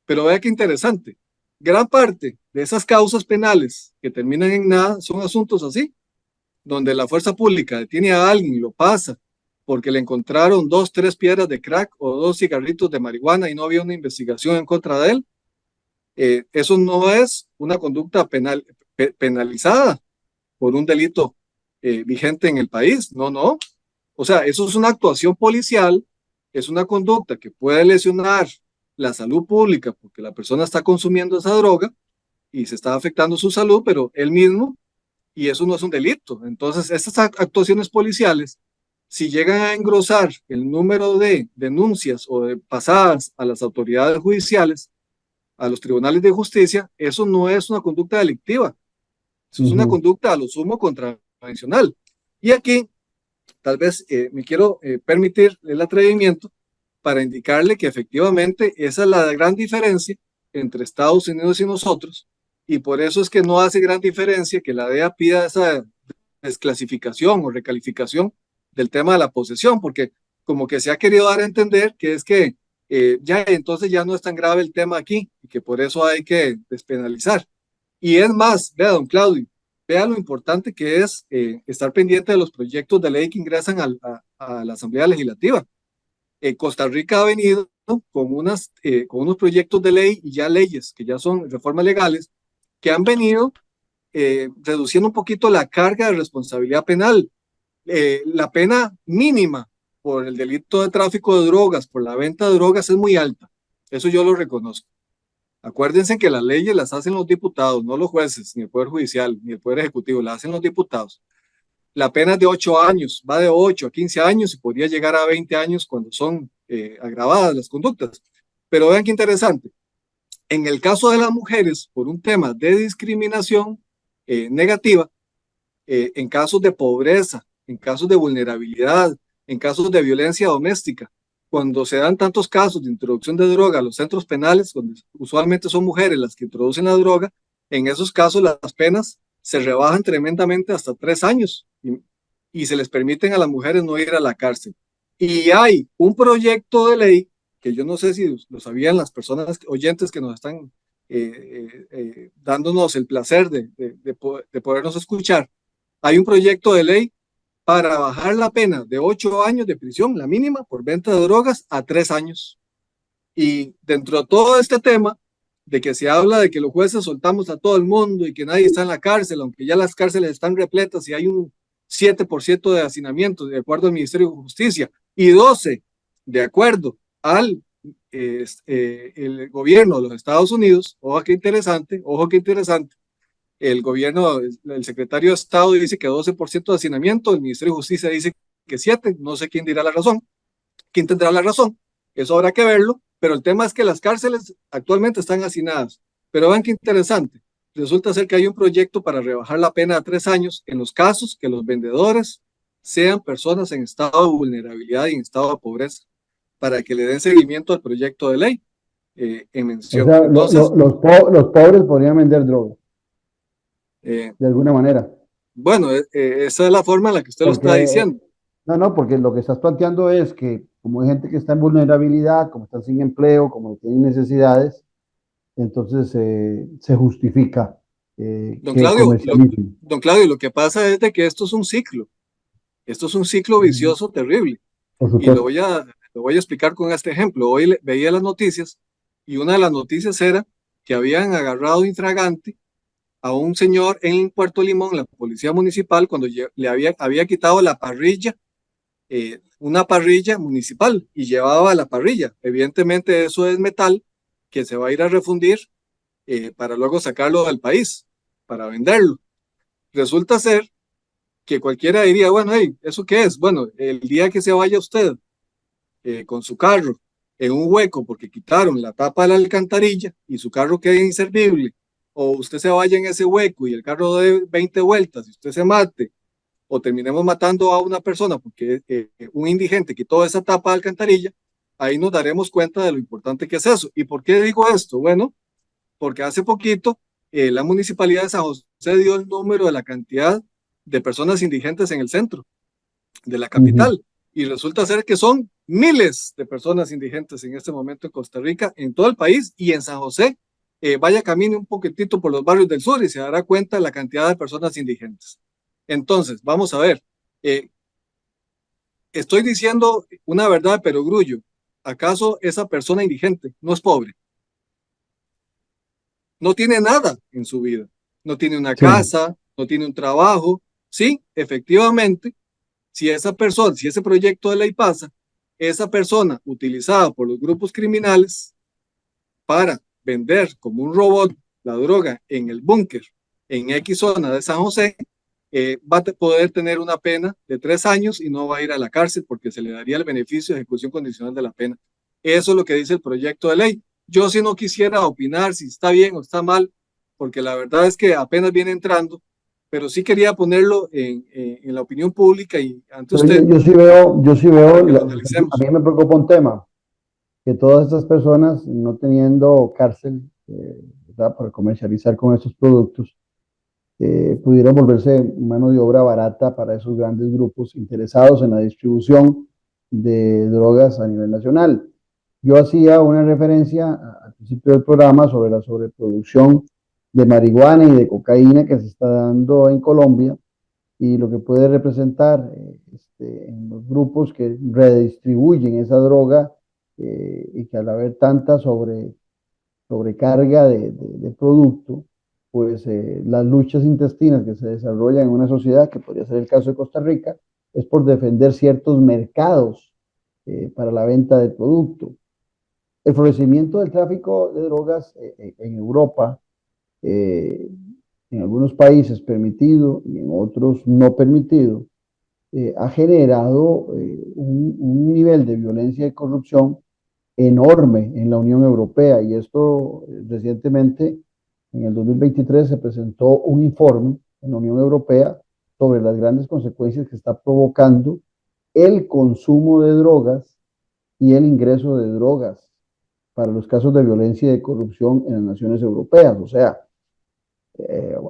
Pero vea qué interesante. Gran parte de esas causas penales que terminan en nada son asuntos así, donde la fuerza pública detiene a alguien y lo pasa porque le encontraron 2, 3 piedras de crack o 2 cigarritos de marihuana y no había una investigación en contra de él. Eso no es una conducta penalizada por un delito vigente en el país. No, no. O sea, eso es una actuación policial, es una conducta que puede lesionar la salud pública porque la persona está consumiendo esa droga y se está afectando su salud, pero él mismo, y eso no es un delito. Entonces, estas actuaciones policiales, si llegan a engrosar el número de denuncias o de pasadas a las autoridades judiciales, a los tribunales de justicia, eso no es una conducta delictiva, eso es una conducta a lo sumo contravencional. Y aquí, tal vez me quiero permitir el atrevimiento para indicarle que efectivamente esa es la gran diferencia entre Estados Unidos y nosotros, y por eso es que no hace gran diferencia que la DEA pida esa desclasificación o recalificación del tema de la posesión, porque como que se ha querido dar a entender que es que ya entonces ya no es tan grave el tema aquí y que por eso hay que despenalizar. Y es más, vea, don Claudio, vea lo importante que es estar pendiente de los proyectos de ley que ingresan a la Asamblea Legislativa. Costa Rica ha venido con unos proyectos de ley y ya leyes que ya son reformas legales que han venido reduciendo un poquito la carga de responsabilidad penal. La pena mínima por el delito de tráfico de drogas, por la venta de drogas, es muy alta. Eso yo lo reconozco. Acuérdense que las leyes las hacen los diputados, no los jueces, ni el Poder Judicial, ni el Poder Ejecutivo, las hacen los diputados. La pena es de 8 años, va de 8 a 15 años y podría llegar a 20 años cuando son agravadas las conductas. Pero vean qué interesante. En el caso de las mujeres, por un tema de discriminación negativa, en casos de pobreza, en casos de vulnerabilidad, en casos de violencia doméstica, cuando se dan tantos casos de introducción de droga a los centros penales, donde usualmente son mujeres las que introducen la droga, en esos casos las penas se rebajan tremendamente hasta 3 años y se les permiten a las mujeres no ir a la cárcel. Y hay un proyecto de ley que yo no sé si lo sabían las personas oyentes que nos están dándonos el placer de podernos escuchar. Hay un proyecto de ley para bajar la pena de 8 años de prisión, la mínima, por venta de drogas, a 3 años. Y dentro de todo este tema, de que se habla de que los jueces soltamos a todo el mundo y que nadie está en la cárcel, aunque ya las cárceles están repletas y hay un 7% de hacinamiento, de acuerdo al Ministerio de Justicia, y 12% de acuerdo al el gobierno de los Estados Unidos. Ojo qué interesante, ojo qué interesante. El gobierno, el secretario de Estado dice que 12% de hacinamiento, el Ministerio de Justicia dice que 7%, no sé quién dirá la razón, quién tendrá la razón, eso habrá que verlo, pero el tema es que las cárceles actualmente están hacinadas. Pero vean qué interesante, resulta ser que hay un proyecto para rebajar la pena a 3 años en los casos que los vendedores sean personas en estado de vulnerabilidad y en estado de pobreza, para que le den seguimiento al proyecto de ley en mención. O sea, entonces, los pobres podrían vender droga, de alguna manera. Bueno, esa es la forma en la que usted lo está diciendo. No, porque lo que estás planteando es que como hay gente que está en vulnerabilidad, como están sin empleo, como tienen necesidades, entonces se justifica Don que Claudio, comercialicen. don Claudio, lo que pasa es de que esto es un ciclo. Esto es un ciclo vicioso terrible. Por Y lo supuesto. voy a explicar con este ejemplo. Hoy veía las noticias y una de las noticias era que habían agarrado infragante a un señor en Puerto Limón, la policía municipal, cuando le había quitado la parrilla, una parrilla municipal, y llevaba la parrilla. Evidentemente eso es metal que se va a ir a refundir para luego sacarlo del país, para venderlo. Resulta ser que cualquiera diría, bueno, hey, ¿eso qué es? Bueno, el día que se vaya usted con su carro en un hueco porque quitaron la tapa de la alcantarilla y su carro quede inservible, o usted se vaya en ese hueco y el carro dé 20 vueltas y usted se mate, o terminemos matando a una persona porque un indigente quitó esa tapa de alcantarilla, ahí nos daremos cuenta de lo importante que es eso. ¿Y por qué digo esto? Bueno, porque hace poquito la Municipalidad de San José dio el número de la cantidad de personas indigentes en el centro de la Ujú. capital, y resulta ser que son miles de personas indigentes en este momento en Costa Rica, en todo el país y en San José. Vaya, camine un poquitito por los barrios del sur y se dará cuenta de la cantidad de personas indigentes. Entonces, vamos a ver, eh, estoy diciendo una verdad, pero grullo. ¿Acaso esa persona indigente no es pobre? No tiene nada en su vida. No tiene una Sí, casa, no tiene un trabajo. Sí, efectivamente, si esa persona, si ese proyecto de ley pasa, esa persona utilizada por los grupos criminales para vender como un robot la droga en el búnker en X zona de San José, va a poder tener una pena de 3 años y no va a ir a la cárcel porque se le daría el beneficio de ejecución condicional de la pena. Eso es lo que dice el proyecto de ley. Yo sí no quisiera opinar si está bien o está mal, porque la verdad es que apenas viene entrando, pero sí quería ponerlo en la opinión pública y ante pero usted yo sí veo, para que lo a analicemos. mí me preocupa un tema, que todas estas personas no teniendo cárcel, ¿verdad? Para comercializar con estos productos, pudieran volverse mano de obra barata para esos grandes grupos interesados en la distribución de drogas a nivel nacional. Yo hacía una referencia al principio del programa sobre la sobreproducción de marihuana y de cocaína que se está dando en Colombia y lo que puede representar en los grupos que redistribuyen esa droga, y que al haber tanta sobrecarga de producto, pues las luchas intestinas que se desarrollan en una sociedad, que podría ser el caso de Costa Rica, es por defender ciertos mercados para la venta del producto. El florecimiento del tráfico de drogas en Europa, eh, en algunos países permitido y en otros no permitido, ha generado un nivel de violencia y corrupción enorme en la Unión Europea. Y esto recientemente, en el 2023, se presentó un informe en la Unión Europea sobre las grandes consecuencias que está provocando el consumo de drogas y el ingreso de drogas para los casos de violencia y de corrupción en las naciones europeas. O sea,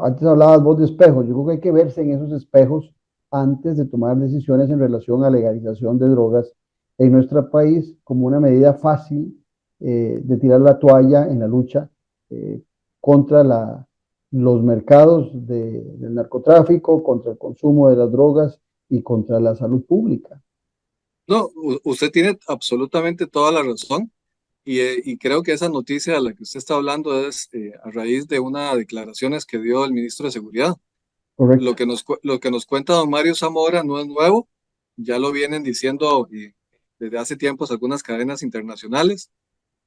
antes hablabas vos de espejos, yo creo que hay que verse en esos espejos antes de tomar decisiones en relación a legalización de drogas en nuestro país como una medida fácil de tirar la toalla en la lucha eh, contra los mercados del narcotráfico, contra el consumo de las drogas y contra la salud pública. No, usted tiene absolutamente toda la razón. Y creo que esa noticia de la que usted está hablando es a raíz de unas declaraciones que dio el ministro de Seguridad. Correcto. Lo que nos cuenta don Mario Zamora no es nuevo, ya lo vienen diciendo desde hace tiempos algunas cadenas internacionales.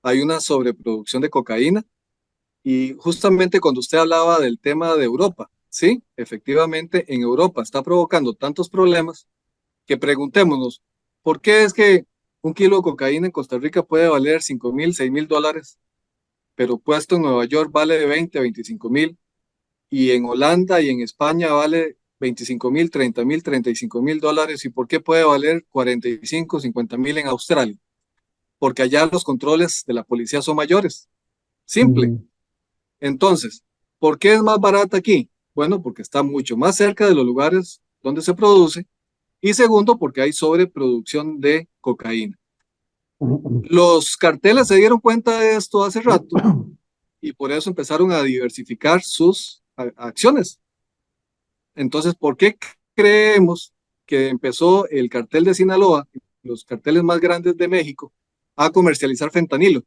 Hay una sobreproducción de cocaína y justamente cuando usted hablaba del tema de Europa, sí, efectivamente en Europa está provocando tantos problemas que preguntémonos, ¿por qué es que un kilo de cocaína en Costa Rica puede valer 5.000, 6.000 dólares, pero puesto en Nueva York vale de 20 a 25.000, y en Holanda y en España vale 25.000, 30.000, 35.000 dólares? ¿Y por qué puede valer 45, 50.000 en Australia? Porque allá los controles de la policía son mayores. Simple. Ujú. Entonces, ¿por qué es más barata aquí? Bueno, porque está mucho más cerca de los lugares donde se produce, y segundo, porque hay sobreproducción de cocaína. Los carteles se dieron cuenta de esto hace rato y por eso empezaron a diversificar sus acciones. Entonces, ¿por qué creemos que empezó el cartel de Sinaloa, los carteles más grandes de México, a comercializar fentanilo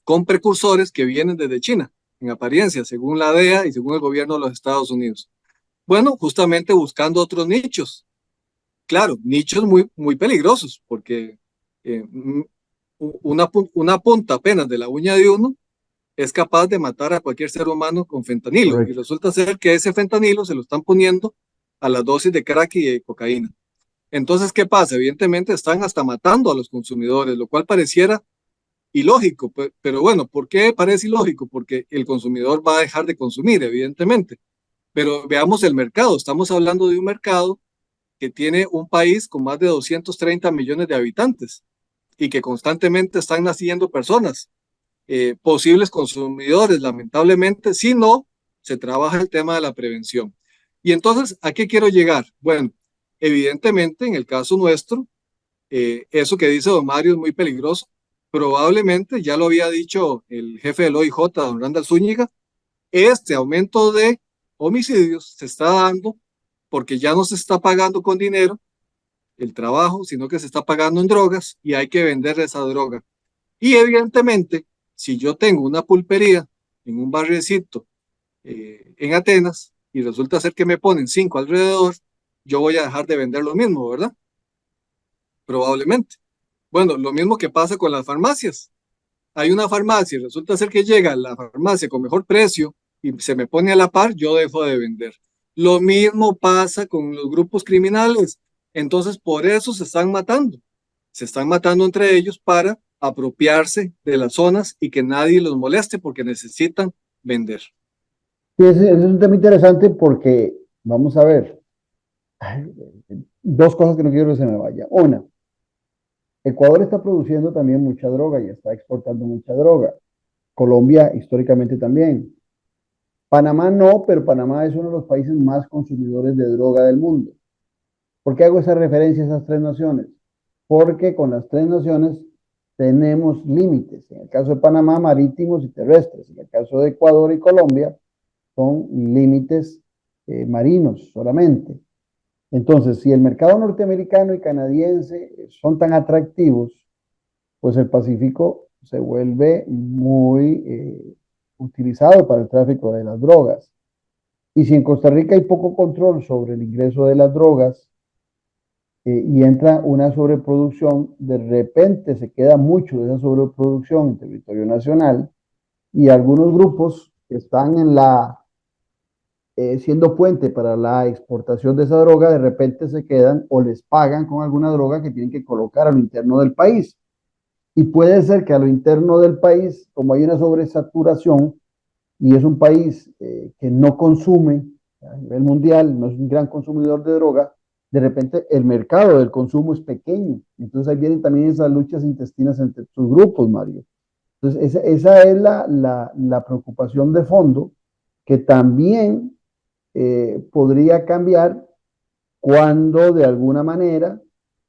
con precursores que vienen desde China, en apariencia, según la DEA y según el gobierno de los Estados Unidos? Bueno, justamente buscando otros nichos. Claro, nichos muy, muy peligrosos, porque una punta apenas de la uña de uno es capaz de matar a cualquier ser humano con fentanilo. Y Correcto. resulta ser que ese fentanilo se lo están poniendo a las dosis de crack y de cocaína. Entonces, ¿qué pasa? Evidentemente están hasta matando a los consumidores, lo cual pareciera ilógico. Pero bueno, ¿por qué parece ilógico? Porque el consumidor va a dejar de consumir, evidentemente. Pero veamos el mercado. Estamos hablando de un mercado que tiene un país con más de 230 millones de habitantes. y que constantemente están naciendo personas, posibles consumidores, lamentablemente, si no se trabaja el tema de la prevención. Y entonces, ¿a qué quiero llegar? Bueno, evidentemente, en el caso nuestro, eso que dice don Mario es muy peligroso. Probablemente, ya lo había dicho el jefe del OIJ, don Randall Zúñiga, este aumento de homicidios se está dando porque ya no se está pagando con dinero el trabajo, sino que se está pagando en drogas y hay que vender esa droga. Y evidentemente, si yo tengo una pulpería en un barriecito en Atenas y resulta ser que me ponen 5 alrededor, yo voy a dejar de vender lo mismo, ¿verdad? Probablemente. Bueno, lo mismo que pasa con las farmacias. Hay una farmacia y resulta ser que llega a la farmacia con mejor precio y se me pone a la par, yo dejo de vender. Lo mismo pasa con los grupos criminales. Entonces, por eso se están matando. Se están matando entre ellos para apropiarse de las zonas y que nadie los moleste porque necesitan vender. Sí, ese es un tema interesante porque, vamos a ver, ay, dos cosas que no quiero que se me vaya. Una, Ecuador está produciendo también mucha droga y está exportando mucha droga. Colombia históricamente también. Panamá no, pero Panamá es uno de los países más consumidores de droga del mundo. ¿Por qué hago esa referencia a esas tres naciones? Porque con las tres naciones tenemos límites. En el caso de Panamá, marítimos y terrestres. En el caso de Ecuador y Colombia, son límites marinos solamente. Entonces, si el mercado norteamericano y canadiense son tan atractivos, pues el Pacífico se vuelve muy utilizado para el tráfico de las drogas. Y si en Costa Rica hay poco control sobre el ingreso de las drogas y entra una sobreproducción, de repente se queda mucho de esa sobreproducción en territorio nacional y algunos grupos que están en la siendo puente para la exportación de esa droga, de repente se quedan o les pagan con alguna droga que tienen que colocar a lo interno del país. Y puede ser que a lo interno del país, como hay una sobresaturación y es un país que no consume a nivel mundial, no es un gran consumidor de droga, de repente el mercado del consumo es pequeño. Entonces ahí vienen también esas luchas intestinas entre sus grupos, Mario. Entonces esa es la preocupación de fondo que también podría cambiar cuando de alguna manera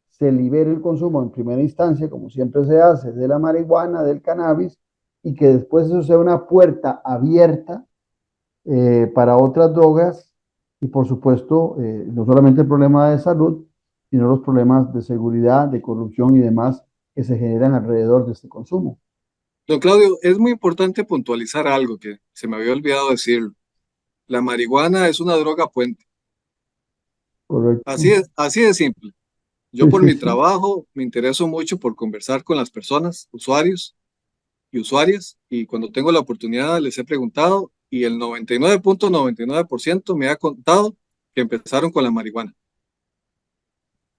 se libere el consumo en primera instancia, como siempre se hace, de la marihuana, del cannabis, y que después eso sea una puerta abierta para otras drogas y por supuesto no solamente el problema de salud, sino los problemas de seguridad, de corrupción y demás que se generan alrededor de este consumo. Don Claudio, es muy importante puntualizar algo que se me había olvidado decirlo. La marihuana es una droga puente. Correcto. Así de simple. Yo Sí, por sí, mi sí. trabajo me intereso mucho por conversar con las personas, usuarios y usuarias, y cuando tengo la oportunidad les he preguntado y el 99.99% me ha contado que empezaron con la marihuana.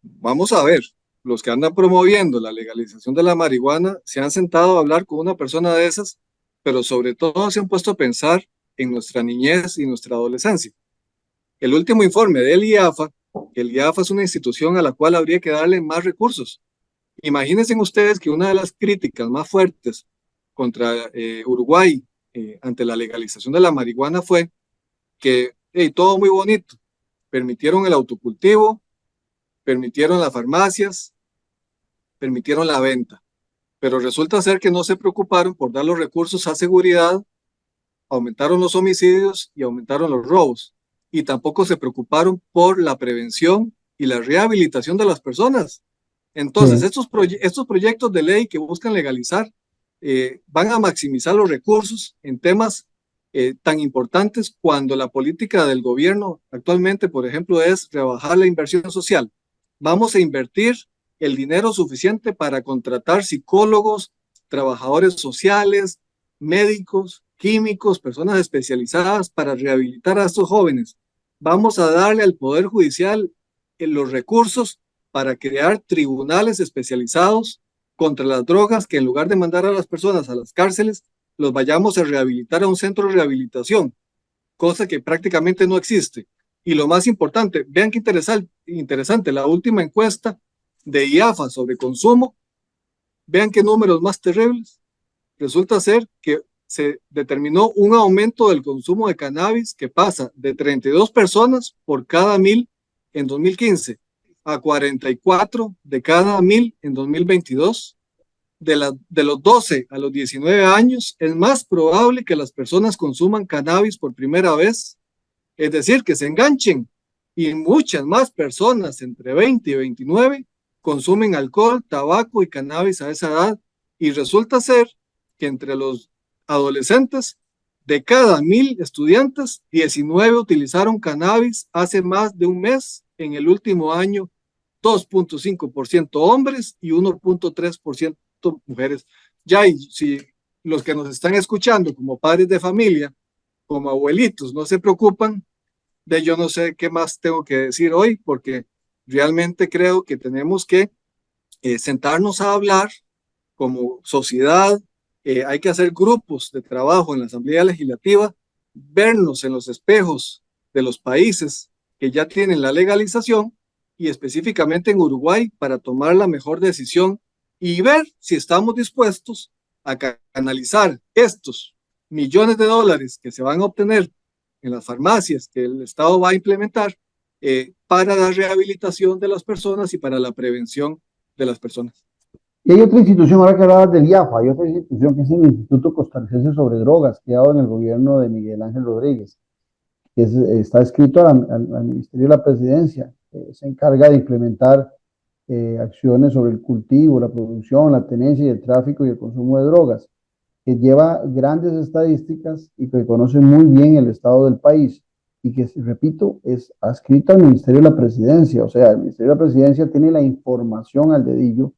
Vamos a ver, los que andan promoviendo la legalización de la marihuana se han sentado a hablar con una persona de esas, pero sobre todo se han puesto a pensar en nuestra niñez y nuestra adolescencia. El último informe del IAFA, que el IAFA es una institución a la cual habría que darle más recursos. Imagínense ustedes que una de las críticas más fuertes contra Uruguay ante la legalización de la marihuana fue que todo muy bonito, permitieron el autocultivo, permitieron las farmacias, permitieron la venta, pero resulta ser que no se preocuparon por dar los recursos a seguridad, aumentaron los homicidios y aumentaron los robos, y tampoco se preocuparon por la prevención y la rehabilitación de las personas. Entonces, Sí. estos proyectos de ley que buscan legalizar van a maximizar los recursos en temas tan importantes cuando la política del gobierno actualmente, por ejemplo, es rebajar la inversión social. Vamos a invertir el dinero suficiente para contratar psicólogos, trabajadores sociales, médicos, químicos, personas especializadas para rehabilitar a estos jóvenes. Vamos a darle al Poder Judicial los recursos para crear tribunales especializados contra las drogas que en lugar de mandar a las personas a las cárceles, los vayamos a rehabilitar a un centro de rehabilitación, cosa que prácticamente no existe. Y lo más importante, vean qué interesante, la última encuesta de IAFA sobre consumo Vean qué números más terribles. Resulta ser que se determinó un aumento del consumo de cannabis que pasa de 32 personas por cada 1000 en 2015 a 44 de cada 1000 en 2022. De los 12 a los 19 años es más probable que las personas consuman cannabis por primera vez, es decir, que se enganchen, y muchas más personas entre 20 y 29 consumen alcohol, tabaco y cannabis a esa edad, y resulta ser que entre los adolescentes, de cada 1000 estudiantes, 19 utilizaron cannabis hace más de un mes. En el último año, 2.5% hombres y 1.3% mujeres. Ya, y si los que nos están escuchando como padres de familia, como abuelitos, no se preocupan, de yo no sé qué más tengo que decir hoy, porque realmente creo que tenemos que sentarnos a hablar como sociedad. Hay que hacer grupos de trabajo en la Asamblea Legislativa, vernos en los espejos de los países que ya tienen la legalización y específicamente en Uruguay para tomar la mejor decisión y ver si estamos dispuestos a canalizar estos millones de dólares que se van a obtener en las farmacias que el Estado va a implementar para la rehabilitación de las personas y para la prevención de las personas. Y hay otra institución, ahora que hablabas del IAFA, hay otra institución que es el Instituto Costarricense sobre Drogas, creado en el gobierno de Miguel Ángel Rodríguez, que está escrito al Ministerio de la Presidencia, se encarga de implementar acciones sobre el cultivo, la producción, la tenencia y el tráfico y el consumo de drogas, que lleva grandes estadísticas y que conoce muy bien el estado del país y que, repito, es adscrito al Ministerio de la Presidencia. O sea, el Ministerio de la Presidencia tiene la información al dedillo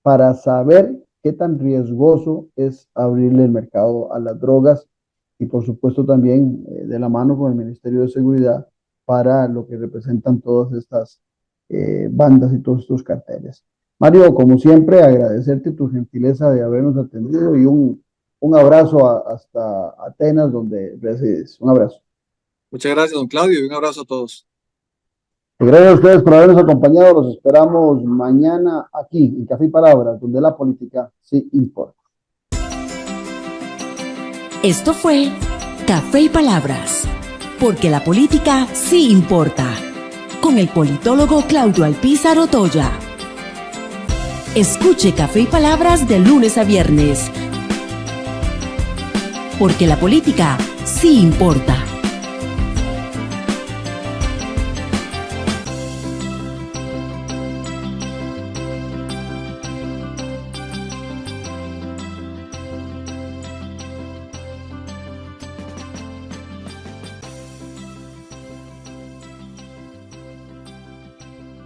para saber qué tan riesgoso es abrirle el mercado a las drogas y, por supuesto, también de la mano con el Ministerio de Seguridad para lo que representan todas estas bandas y todos estos carteles. Mario, como siempre, agradecerte tu gentileza de habernos atendido y un abrazo hasta Atenas, donde resides. Un abrazo. Muchas gracias, don Claudio, y un abrazo a todos. Gracias a ustedes por habernos acompañado. Los esperamos mañana aquí, en Café y Palabras, donde la política sí importa. Esto fue Café y Palabras, porque la política sí importa, con el politólogo Claudio Alpizar Otoya. Escuche Café y Palabras de lunes a viernes, porque la política sí importa.